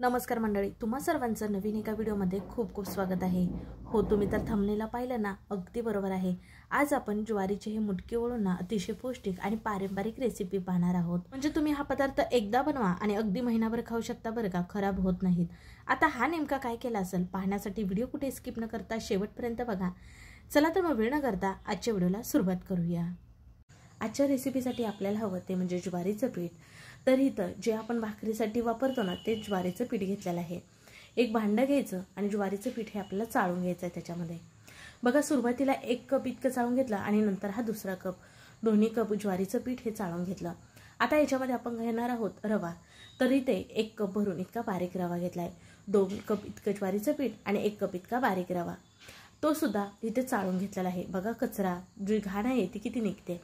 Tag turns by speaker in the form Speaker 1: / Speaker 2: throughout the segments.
Speaker 1: नमस्कार मंडळी, तुम्हा सर्वांचं नवीन एका व्हिडिओमध्ये खूप खूप स्वागत आहे। हो, तुम्ही तर थंबनेलला पाहिलं ना, अगदी बरोबर आहे। आज आपण ज्वारीचे हे मुटके वळून ना अतिशय पौष्टिक आणि पारंपरिक रेसिपी पाहणार आहोत। म्हणजे तुम्ही हा पदार्थ एकदा बनवा आणि अगदी महिनाभर खाऊ शकता बरं का, खराब होत नाहीत। आता हा नेमका काय केला असेल पाहण्यासाठी व्हिडिओ कुठे स्किप न करता शेवटपर्यंत बघा। चला तर मग वेळ न करता आजच्या व्हिडिओला सुरुवात करूया। आजच्या रेसिपीसाठी आपल्याला हवं ते म्हणजे ज्वारीचं पीठ। तर इथं जे आपण भाकरीसाठी वापरतो ना ते ज्वारीचं पीठ घेतलेलं आहे। एक भांडं घ्यायचं आणि ज्वारीचं पीठ हे आपल्याला चाळून घ्यायचं आहे। त्याच्यामध्ये बघा सुरुवातीला 1 कप इतकं चाळून घेतलं आणि नंतर हा दुसरा कप, दोन्ही कप ज्वारीचं पीठ हे चाळून घेतलं। आता याच्यामध्ये आपण घेणार आहोत रवा। तर इथे 1 कप भरून इतका बारीक रवा घेतलाय। 2 कप इतकं ज्वारीचं पीठ आणि 1 कप इतका बारीक रवा, तो सुद्धा इथे चाळून घेतलेला आहे। बघा कचरा, जी घाण आहे ती किती निघते।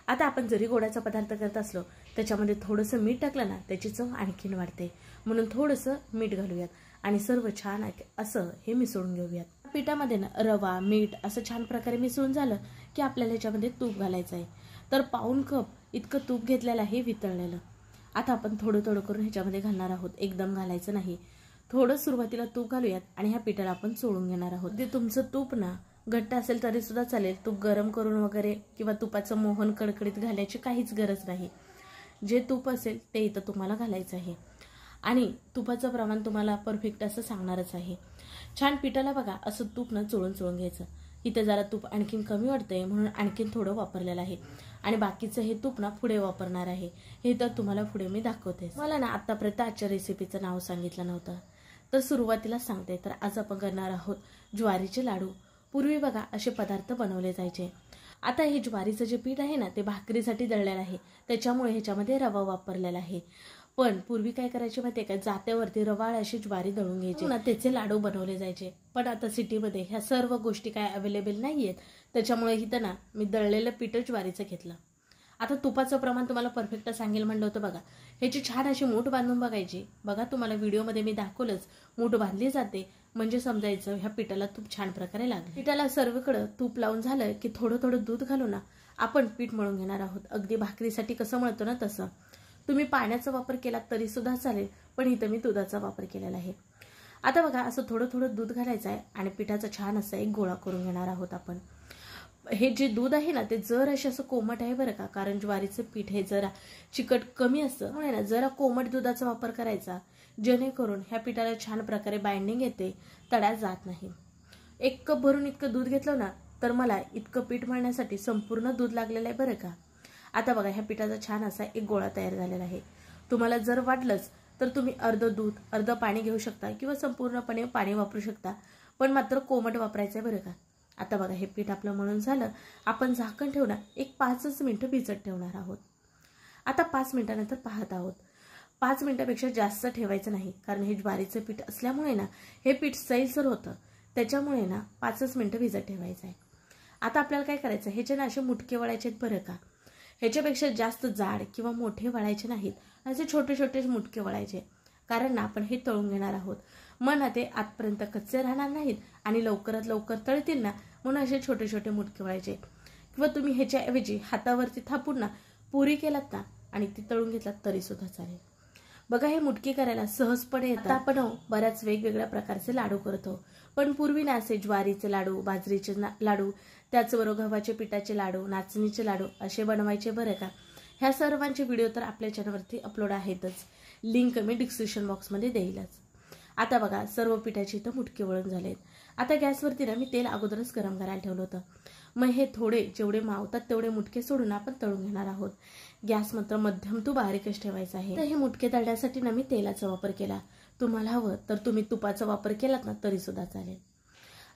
Speaker 1: आता आपण जरी गोडाचा पदार्थ करत असलो त्याच्यामध्ये थोडंसं मीठ टाकलं ना त्याची चव आणखीन वाढते, म्हणून थोडंसं मीठ घालूयात आणि सर्व छान असं हे मिसळून घेऊयात। पिठामध्ये ना रवा मीठ असं छान प्रकारे मिसळून झालं की आपल्याला ह्याच्यामध्ये तूप घालायचं आहे। तर पाऊण कप इतकं तूप घेतलेलं आहे वितळलेलं। आता आपण थोडं थोडं करून ह्याच्यामध्ये घालणार आहोत, एकदम घालायचं नाही। थोडं सुरुवातीला तूप घालूयात आणि ह्या पिठाला आपण चोळून घेणार आहोत। ते तुमचं तूप ना घट्ट असेल तरी सुद्धा चालेल, तूप गरम करून वगैरे किंवा तुपाचं मोहन कडकडीत घालायची काहीच गरज नाही। जे तूप असेल ते इथं तुम्हाला घालायचं आहे आणि तुपाचं प्रमाण तुम्हाला परफेक्ट असं सांगणारच आहे। छान पिठाला बघा असं तूप ना चोळून घ्यायचं। इथे जरा तूप आणखीन कमी वाटतंय म्हणून आणखीन थोडं वापरलेलं आहे आणि बाकीचं हे तूप ना पुढे वापरणार आहे। हे तर तुम्हाला पुढे मी दाखवते। मला ना आतापर्यंत आजच्या रेसिपीचं नाव सांगितलं नव्हतं, तर सुरुवातीला सांगते। तर आज आपण करणार आहोत ज्वारीचे लाडू। पूर्वी बघा असे पदार्थ बनवले जायचे। आता हे ज्वारीचं जे पीठ आहे ना ते भाकरीसाठी दळलेलं आहे, त्याच्यामुळे ह्याच्यामध्ये रवा वापरलेला आहे। पण पूर्वी काय करायचे माहितीये का, जात्यावरती रवाळ अशी ज्वारी दळून घ्यायची ना त्याचे लाडू बनवले जायचे। पण आता सिटीमध्ये ह्या सर्व गोष्टी काय अवेलेबल नाहीयेत, त्याच्यामुळे इथं ना मी दळलेलं पीठ ज्वारीचं घेतलं। आता तुपाचं प्रमाण तुम्हाला परफेक्ट सांगेल म्हणलं होतं बघा। ह्याची छान अशी मूठ बांधून बघायची। बघा तुम्हाला व्हिडिओमध्ये मी दाखवलंच, मूठ बांधली जाते म्हणजे समजायचं ह्या पिठाला तूप छान प्रकारे लागले। पिठाला सर्वकडे तूप लावून झालं की थोडं थोडं दूध घालून ना आपण पीठ मळून घेणार आहोत। अगदी भाकरीसाठी कसं मळतो ना तसं। तुम्ही पाण्याचा वापर केला तरी सुद्धा चालेल, पण इथं मी दुधाचा वापर केलेला आहे। आता बघा असं थोडं थोडं दूध घालायचं आहे आणि पिठाचा छान असा एक गोळा करून घेणार आहोत आपण। हे जे दूध आहे ना ते जर असं कोमट आहे बरं का, कारण ज्वारीचं पीठ हे जरा चिकट कमी असतं, म्हणून ना जरा कोमट दुधाचा वापर करायचा, जेणेकरून ह्या पिठाला छान प्रकारे बाइंडिंग येते, तडा जात नाही। 1 कप भरून इतकं दूध घेतलं ना तर मला इतकं पीठ मळण्यासाठी संपूर्ण दूध लागलेलं आहे बरं का। आता बघा ह्या पिठाचा छान असा एक गोळा तयार झालेला आहे। तुम्हाला जर वाटलंच तर तुम्ही अर्ध दूध अर्ध पाणी घेऊ शकता किंवा संपूर्णपणे पाणी वापरू शकता, पण मात्र कोमट वापरायचं आहे बरं का। आता बघा हे पीठ आपलं मळून झालं, आपण झाकण ठेवणार 5 मिनिटं भिजत ठेवणार आहोत। आता 5 मिनिटानंतर पाहत आहोत। 5 मिनिटापेक्षा जास्त ठेवायचं नाही, कारण हे ज्वारीचं पीठ असल्यामुळे ना हे पीठ सैलसर होतं, त्याच्यामुळे ना 5 मिनिटं भिजत ठेवायचं आहे। आता आपल्याला काय करायचं, ह्याचे ना असे मुटके वळायचे आहेत बरं का। ह्याच्यापेक्षा जास्त जाड किंवा मोठे वळायचे नाहीत, असे छोटे छोटे मुटके वळायचे, कारण ना आपण हे तळून घेणार आहोत। मग ना ते आतपर्यंत कच्चे राहणार नाहीत आणि लवकरात लवकर तळतील ना, म्हणून असे छोटे छोटे मुटके वळायचे। किंवा तुम्ही ह्याच्याऐवजी हातावरती थापून ना पुरी केलात ना आणि ती तळून घेतलात तरी सुद्धा चालेल। बघा हे मुटके करायला सहजपणे येतात। आपण बऱ्याच वेगवेगळ्या प्रकारचे लाडू करतो, पण पूर्वी ना असे ज्वारीचे लाडू, बाजरीचे लाडू, त्याचबरोबर गव्हाचे पिठाचे लाडू, नाचणीचे लाडू असे बनवायचे बरं का। ह्या सर्वांचे व्हिडिओ तर आपल्या चॅनलवरती अपलोड आहेतच, लिंक मी डिस्क्रिप्शन बॉक्समध्ये देईलच। आता बघा सर्व पिठाचे इथं मुटके वळून झालेत। आता गॅसवरती ना मी तेल अगोदरच गरम करायला ठेवलं होतं। मग हे थोडे जेवढे मावतात तेवढे मुटके सोडून आपण तळून घेणार आहोत। गॅस मात्र मध्यम टू बारीकच ठेवायचा आहे। तर हे मुटके तळण्यासाठी ना मी तेलाचा वापर केला, तुम्हाला हवं तर तुम्ही तुपाचा वापर केलात ना तरी सुद्धा चालेल।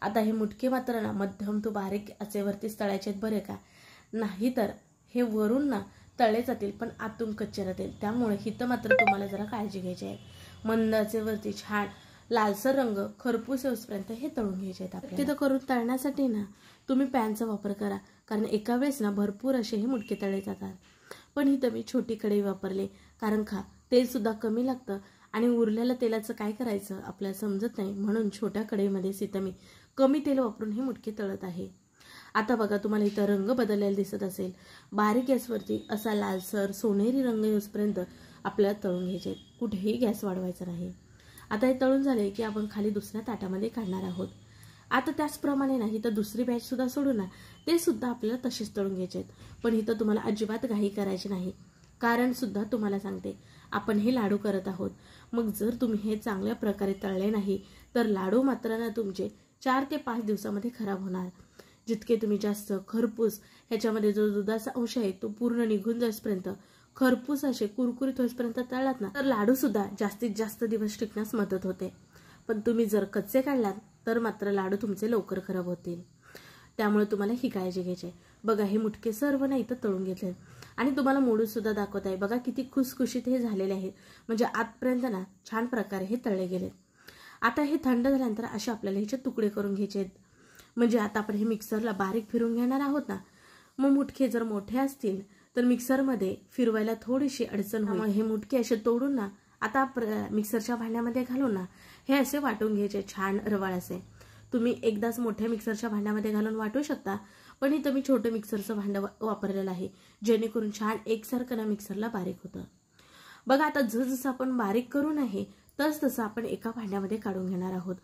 Speaker 1: आता हे मुटके मात्र ना मध्यम टू बारीक आचेवरतीच तळायचे आहेत बरं का, नाही तर हे वरून ना तळले जातील पण आतून कच्चे राहतील, त्यामुळे हिथं मात्र तुम्हाला जरा काळजी घ्यायची आहे। मंद आचेवरती छान लालसर रंग खरपूस येऊपर्यंत हे तळून घ्यायचे आहेत आपल्याला। तिथं करून तळण्यासाठी ना तुम्ही पॅनचा वापर करा, कारण एका वेळेस ना भरपूर असे हे मुटके तळले जातात। पण इथं मी छोटी कढई वापरले, कारण तेल सुद्धा कमी लागतं आणि उरलेल्या तेलाचं काय करायचं आपल्याला समजत नाही, म्हणून छोट्या कढईमध्येच इथं मी कमी तेल वापरून हे मुटके तळत आहे। आता बघा तुम्हाला इथं रंग बदललेला दिसत असेल, बारीक गॅसवरती असा लालसर सोनेरी रंग येऊपर्यंत आपल्याला तळून घ्यायचे, कुठेही गॅस वाढवायचा नाही। आता हे तळून झाले की आपण खाली दुसऱ्या ताटामध्ये काढणार आहोत। आता त्याचप्रमाणे ना इथं दुसरी बॅच सुद्धा सोडून ना ते सुद्धा आपल्याला तसेच तळून घ्यायचे आहेत। पण इथं तुम्हाला अजिबात घाई करायची नाही, कारण सुद्धा तुम्हाला सांगते आपण हे लाडू करत आहोत। मग जर तुम्ही हे चांगल्या प्रकारे तळले नाही तर लाडू मात्र ना तुमचे 4 ते 5 दिवसामध्ये खराब होणार। जितके तुम्ही जास्त खरपूस ह्याच्यामध्ये जो दुधाचा अंश आहे तो पूर्ण निघून जाईपर्यंत खरपूस असे कुरकुरीत होईपर्यंत तळलात ना तर लाडू सुद्धा जास्तीत जास्त दिवस टिकण्यास मदत होते। पण तुम्ही जर कच्चे काढलात तर मात्र लाडू तुमचे लवकर खराब होतील। त्यामुळे तुम्हाला ही काळजी घ्यायची आहे। बघा हे मुटके सर्व ना इथं तळून घेतले आणि तुम्हाला मोडून सुद्धा दाखवत आहे। बघा किती खुसखुशीत हे झालेले आहेत, म्हणजे आतपर्यंत ना छान प्रकारे हे तळले गेले। आता हे थंड झाल्यानंतर असे आपल्याला ह्याचे तुकडे करून घ्यायचे आहेत। म्हणजे आता आपण हे मिक्सरला बारीक फिरवून घेणार आहोत ना। मग मुटके जर मोठे असतील तर मिक्सरमध्ये फिरवायला थोडीशी अडचण होईल। हे मुटके असे तोडून ना आता मिक्सरच्या भांड्यामध्ये घालून ना हे असे वाटून घ्यायचे छान रवाळ असे। तुम्ही एकदाच मोठ्या मिक्सरच्या भांड्यामध्ये घालून वाटू शकता, पण इथं मी छोटं मिक्सरचं भांडं वापरलेलं आहे, जेणेकरून छान एकसारखं ना मिक्सरला बारीक होतं। बघा आता जसं आपण बारीक करून आहे तसं आपण एका भांड्यामध्ये काढून घेणार आहोत।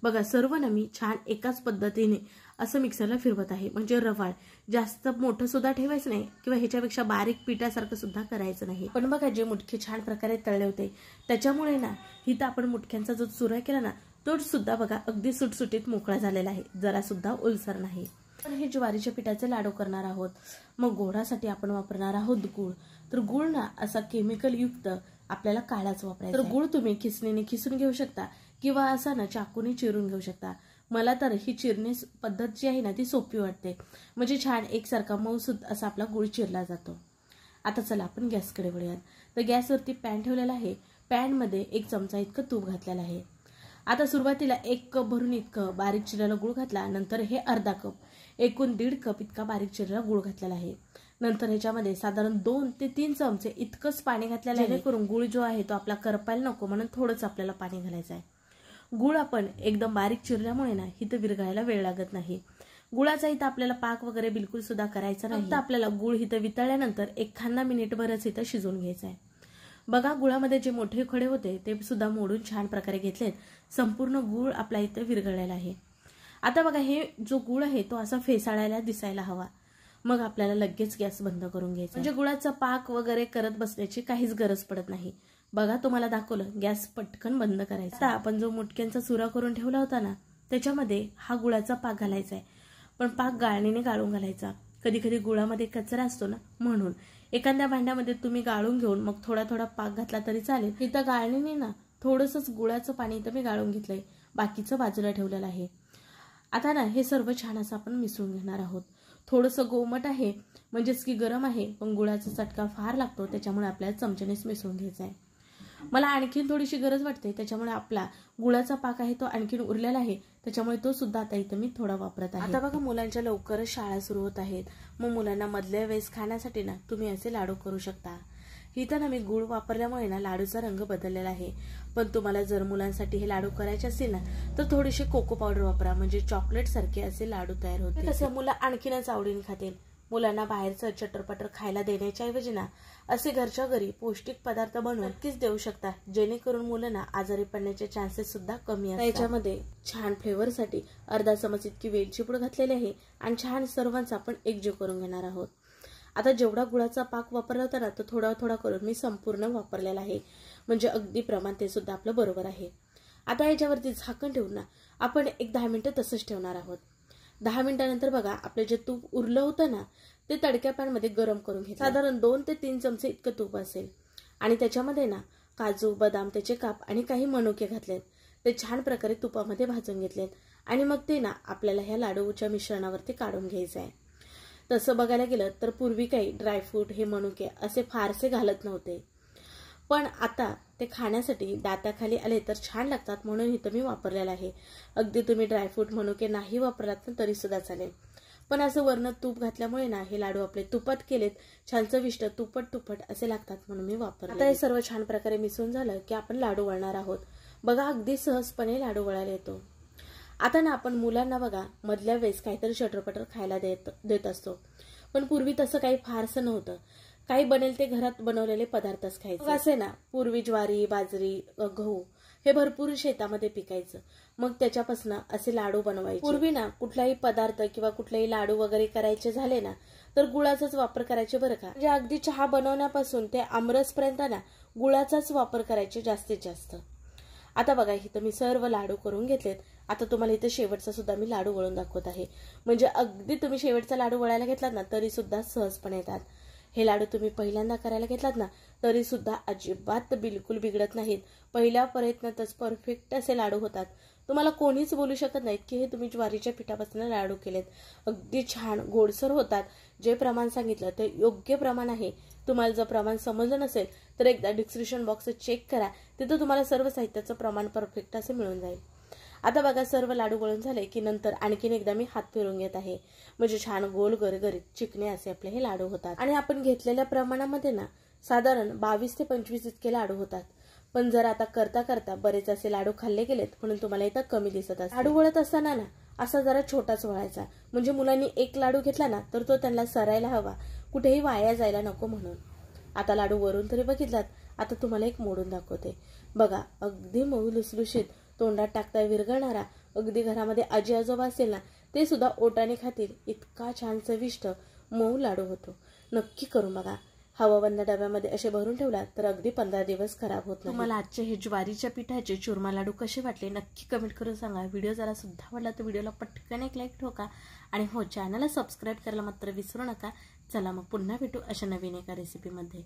Speaker 1: बघा सर्व ना मी छान एकाच पद्धतीने असं मिक्सरला फिरवत आहे, म्हणजे रवाळ जास्त मोठं सुद्धा ठेवायचं नाही किंवा ह्याच्यापेक्षा बारीक पिठासारखं सुद्धा करायचं नाही। पण बघा जे मुटके छान प्रकारे तळले होते त्याच्यामुळे ना इथं आपण मुटक्यांचा जो चुरा केला ना तो सुद्धा बघा अगदी सुटसुटीत मोकळा झालेला आहे, जरा सुद्धा ओलसर नाही। पण हे ज्वारीच्या पिठाचे लाडू करणार आहोत। मग गोडासाठी आपण वापरणार आहोत गुळ। तर गुळ ना असा केमिकल युक्त आपल्याला काळाच वापरायचा। तर गुळ तुम्ही खिसणीने खिसून घेऊ शकता किंवा असा ना चाकूने चिरून घेऊ शकता। मला तर ही चिरणी पद्धत जी आहे ना ती सोपी वाटते, म्हणजे छान एकसारखा मऊसूद असा आपला गुळ चिरला जातो। आता चला आपण गॅसकडे वळूयात। तर गॅसवरती पॅन ठेवलेला आहे, पॅनमध्ये 1 चमचा इतकं तूप घातलेलं आहे। आता सुरुवातीला 1 कप भरून इतकं बारीक चिरलेला गुळ घातला, नंतर हे अर्धा कप, एकूण 1.5 कप इतका बारीक चिरलेला गुळ घातलेला आहे। नंतर ह्याच्यामध्ये साधारण 2 ते 3 चमचे इतकंच पाणी घातलेलं आहे, जेणेकरून गुळ जो आहे तो आपला करपायला नको म्हणून थोडंच आपल्याला पाणी घालायचं आहे। गुळ आपण एकदम बारीक चिरल्यामुळे ना इथं विरघळायला वेळ लागत नाही। गुळाचा इथं आपल्याला पाक वगैरे बिलकुल सुद्धा करायचा नाही, फक्त आपल्याला गुळ इथं वितळल्यानंतर 1 मिनिटभरच इथं शिजवून घ्यायचं आहे। बघा गुळामध्ये जे मोठे खडे होते ते सुद्धा मोडून छान प्रकारे घेतलेत, संपूर्ण गुळ आपला इथं विरघळलेला आहे। आता बघा हे जो गुळ आहे तो असा फेसाळायला दिसायला हवा, मग आपल्याला लगेच गॅस बंद करून घ्यायचा, म्हणजे गुळाचा पाक वगैरे करत बसण्याची काहीच गरज पडत नाही। बघा तुम्हाला दाखवलं, गॅस पटकन बंद करायचा। आता आपण जो मुटक्यांचा चुरा करून ठेवला होता ना त्याच्यामध्ये हा गुळाचा पाक घालायचा आहे, पण पाक गाळणीने गाळून घालायचा। कधी कधी गुळामध्ये कचरा असतो ना, म्हणून एखाद्या भांड्यामध्ये तुम्ही गाळून घेऊन मग थोडा थोडा पाक घातला तरी चालेल। इथं गाळणीने ना थोडंसंच गुळाचं पाणी इथं मी गाळून घेतलंय, बाकीचं बाजूला ठेवलेलं आहे। आता ना हे सर्व छान असं आपण मिसळून घेणार आहोत। थोडंसं गोमट आहे म्हणजेच की गरम आहे, पण गुळाचा चटका फार लागतो, त्याच्यामुळे आपल्याला चमच्यानेच मिसळून घ्यायचा आहे। मला आणखीन थोडीशी गरज वाटते, त्याच्यामुळे आपला गुळाचा पाक आहे तो आणखीन उरलेला आहे, त्याच्यामुळे तो सुद्धा आता इथं मी थोडा वापरत आहे। आता बघा मुलांच्या लवकरच शाळा सुरू होत आहेत, मग मुलांना मधल्या वेळेस खाण्यासाठी ना तुम्ही असे लाडू करू शकता। इथं ना मी गुळ वापरल्यामुळे ना लाडूचा रंग बदललेला आहे, पण तुम्हाला जर मुलांसाठी हे लाडू करायचे असतील ना तर थोडीशी कोको पावडर वापरा, म्हणजे चॉकलेट सारखे असे लाडू तयार होते। कसं मुलं आणखीनच आवडीने खातील। मुलांना बाहेरचं चटरपटर खायला देण्याच्या ऐवजी ना असे घरच्या घरी पौष्टिक पदार्थ बनवून नक्कीच देऊ शकता, जेणेकरून मुलांना आजारी पडण्याचे चान्सेस सुद्धा कमी असतात। याच्यामध्ये छान फ्लेवरसाठी अर्धा चमच इतकी वेलची पूड घातलेली आहे आणि छान सर्वांचा आपण एकजीव करून घेणार आहोत। आता जेवढा गुळाचा पाक वापरला होता ना तो थोडा थोडा करून मी संपूर्ण वापरलेला आहे, म्हणजे अगदी प्रमाण ते सुद्धा आपलं बरोबर आहे। आता याच्यावरती झाकण ठेवून ना आपण 10 मिनिटं तसंच ठेवणार आहोत। 10 मिनिटानंतर बघा आपले जे तूप उरलं होतं ना ते तडक्या पॅनमध्ये गरम करून घ्यायचं। साधारण 2 ते 3 चमचे इतकं तूप असेल आणि त्याच्यामध्ये ना काजू बदाम त्याचे काप आणि काही मनुके घातलेत, ते छान प्रकारे तुपामध्ये भाजून घेतलेत आणि मग ते ना आपल्याला ह्या लाडूच्या मिश्रणावरती काढून घ्यायचं आहे। तसं बघायला गेलं तर पूर्वी काही ड्रायफ्रूट हे मनुके असे फारसे घालत नव्हते, पण आता ते खाण्यासाठी दाताखाली आले तर छान लागतात म्हणून इथं मी वापरलेलं आहे। अगदी तुम्ही ड्रायफ्रूट मनुके नाही वापरलात ना तरी सुद्धा चालेल, पण असं वरनं तूप घातल्यामुळे ना हे लाडू आपले तुपात केलेत छान चविष्ट तुपट तुपट असे लागतात म्हणून मी वापरले। आता हे सर्व छान प्रकारे मिसळून झालं की आपण लाडू वळणार आहोत। बघा अगदी सहजपणे लाडू वळायला येतो। आता ना आपण मुलांना बघा मधल्या वेळेस काहीतरी चटरपटर खायला देत असतो, पण पूर्वी तसं काही फारसं नव्हतं, काही बनेल ते घरात बनवलेले पदार्थच खायचे। असे ना पूर्वी ज्वारी बाजरी गहू हे भरपूर शेतामध्ये पिकायचं. मग त्याच्यापासून असे लाडू बनवायचे. पूर्वी ना कुठलाही पदार्थ किंवा कुठलेही लाडू वगैरे करायचे झाले ना तर गुळाचाच वापर करायचे बरं का. म्हणजे अगदी चहा बनवण्यापासून ते आमरसपर्यंत ना गुळाचाच वापर करायचे जास्तीत जास्त. आता बघा इथं मी सर्व लाडू करून घेतलेत. आता तुम्हाला इथे शेवटचा सुद्धा मी लाडू वळून दाखवत आहे. म्हणजे अगदी तुम्ही शेवटचा लाडू वळायला घेतलात ना तरी सुद्धा सहजपणे येतात. हे लाडू तुम्ही पहिल्यांदा करायला घेतलात ना तरी सुद्धा अजिबात बिलकुल बिघडत नाहीत. पहिल्या प्रयत्नातच परफेक्ट असे लाडू होतात. तुम्हाला कोणीच बोलू शकत नाहीत की हे तुम्ही ज्वारीच्या पिठापासून लाडू केलेत. अगदी छान गोडसर होतात. जे प्रमाण सांगितलं ते योग्य प्रमाण आहे. तुम्हाला जर प्रमाण समजलं नसेल तर एकदा डिस्क्रिप्शन बॉक्स चेक करा. तिथं तुम्हाला सर्व साहित्याचं प्रमाण परफेक्ट असे मिळून जाईल. आता बघा सर्व लाडू वळून झाले की नंतर आणखीन एकदा मी हात फिरून घेत आहे. म्हणजे छान गोल गरगरीत चिकणे असे आपले हे लाडू होतात. आणि आपण घेतलेल्या प्रमाणामध्ये ना साधारण 22 ते 25 इतके लाडू होतात. पण जर आता करता करता बरेच असे लाडू खाल्ले गेलेत म्हणून तुम्हाला इथं कमी दिसत असतात. लाडू वळत असताना ना असा जरा छोटाच वळायचा. म्हणजे मुलांनी एक लाडू घेतला ना तर तो त्यांना सरायला हवा, कुठेही वाया जायला नको म्हणून. आता लाडू वरून तरी बघितलात. आता तुम्हाला एक मोडून दाखवते. बघा अगदी मऊ लुसलुशीत, तोंडात टाकता विरघळणारा, अगदी घरामध्ये आजी आजोबा असेल ना ते सुद्धा ओटाने खातील इतका छान चविष्ट मऊ लाडू होतो. नक्की करून बघा. हवाबंद डब्यामध्ये असे भरून ठेवला तर अगदी 15 दिवस खराब होत नाही. तुम्हाला आजचे हे ज्वारीच्या पिठाचे चुरमा लाडू कसे वाटले नक्की कमेंट करून सांगा. व्हिडिओ जरा सुद्धा आवडला तर व्हिडिओला पटकन एक लाईक ठोका आणि हो चॅनलला सबस्क्राईब करायला मात्र विसरू नका. चला मग पुन्हा भेटू अशा नवीन एका रेसिपीमध्ये.